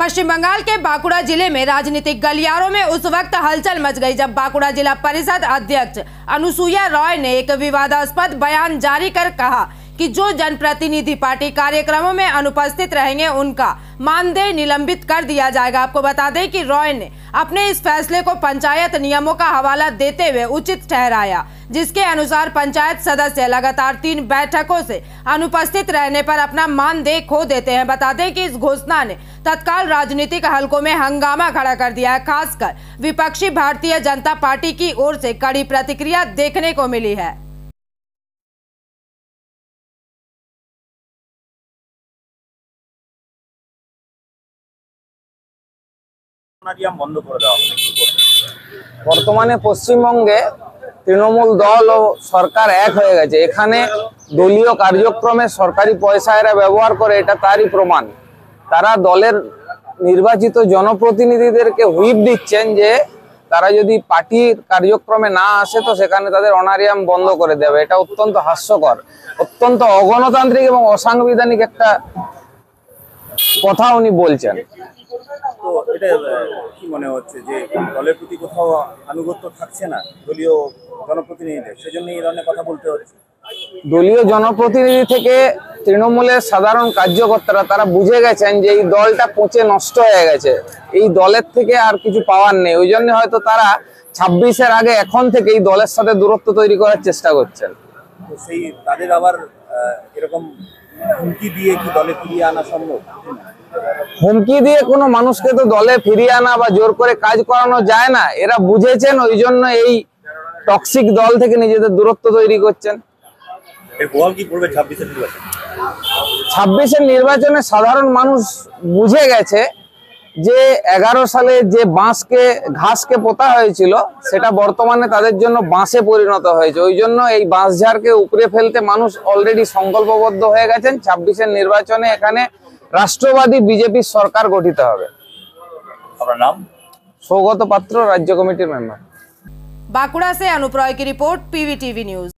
पश्चिम बंगाल के बांकुड़ा जिले में राजनीतिक गलियारों में उस वक्त हलचल मच गई जब बांकुड़ा जिला परिषद अध्यक्ष अनुसुईया रॉय ने एक विवादास्पद बयान जारी कर कहा कि जो जनप्रतिनिधि पार्टी कार्यक्रमों में अनुपस्थित रहेंगे उनका मानदेय निलंबित कर दिया जाएगा। आपको बता दें कि रॉय ने अपने इस फैसले को पंचायत नियमों का हवाला देते हुए उचित ठहराया, जिसके अनुसार पंचायत सदस्य लगातार 3 बैठकों से अनुपस्थित रहने पर अपना मानदेय खो देते हैं। बता दें कि इस घोषणा ने तत्काल राजनीतिक हलकों में हंगामा खड़ा कर दिया है। खासकर विपक्षी भारतीय जनता पार्टी की ओर से कड़ी प्रतिक्रिया देखने को मिली है। বর্তমানে পশ্চিমবঙ্গে তৃণমূল দল ও সরকার এক হয়ে গেছে। এখানে দলীয় কার্যক্রমে সরকারি পয়সা এরা ব্যবহার করে, এটা তারই প্রমাণ। তারা দলের নির্বাচিত জনপ্রতিনিধিদেরকে হুইপ দিচ্ছেন যে তারা যদি পার্টির কার্যক্রমে না আসে তো সেখানে তাদের অনারিয়াম বন্ধ করে দেবে। এটা অত্যন্ত হাস্যকর, অত্যন্ত অগণতান্ত্রিক এবং অসাংবিধানিক একটা কথা উনি বলছেন। তো এটা কি মনে হচ্ছে যে দলের প্রতি কোথাও আনুগত্য থাকছে না দলীয় জনপ্রতিনিধিদের, সেজন্য এই ধরনের কথা বলতে হচ্ছে? দলীয় জনপ্রতিনিধি থেকে তৃণমূলের সাধারণ কার্যকর্তারা তারা বুঝে গেছেন যে এই দলটা পচে নষ্ট হয়ে গেছে, এই দলের থেকে আর কিছু পাওয়ার নেই। ওই জন্য হয়তো তারা 26-এর আগে এখন থেকে এই দলের সাথে দূরত্ব তৈরি করার চেষ্টা করছেন। তো সেই তাদের আবার এরকম হুমকি দিয়ে কি দলে ফিরিয়ে আনা সম্ভব? হুমকি দিয়ে কোনো মানুষকে তো দলে ফিরিয়ে আনা বা জোর করে কাজ করানো যায় না। এরা বুঝেছেন, ওই জন্য এই টক্সিক দল থেকে নিজেদের দূরত্ব তৈরি করছেন। এর প্রভাব কি পড়বে 26-এর নির্বাচনে? 26-এর নির্বাচনে সাধারণ মানুষ বুঝে গেছে যে 11 সালে যে ঘাসকে পোতা হয়েছিল সেটা বর্তমানে তাদের জন্য বাঁশে পরিণত হয়েছে। ওই জন্য এই বাঁশঝাড়কে উপড়ে ফেলতে মানুষ অলরেডি সংকল্পবদ্ধ হয়ে গেছেন। 26-এর নির্বাচনে এখানে রাষ্ট্রবাদী বিজেপির সরকার গঠিত হবে। আপনার নাম? সৌগত পাত্র, রাজ্য কমিটির মেম্বার। बांकुड़ा से अनुप रॉय की रिपोर्ट, PVTV न्यूज।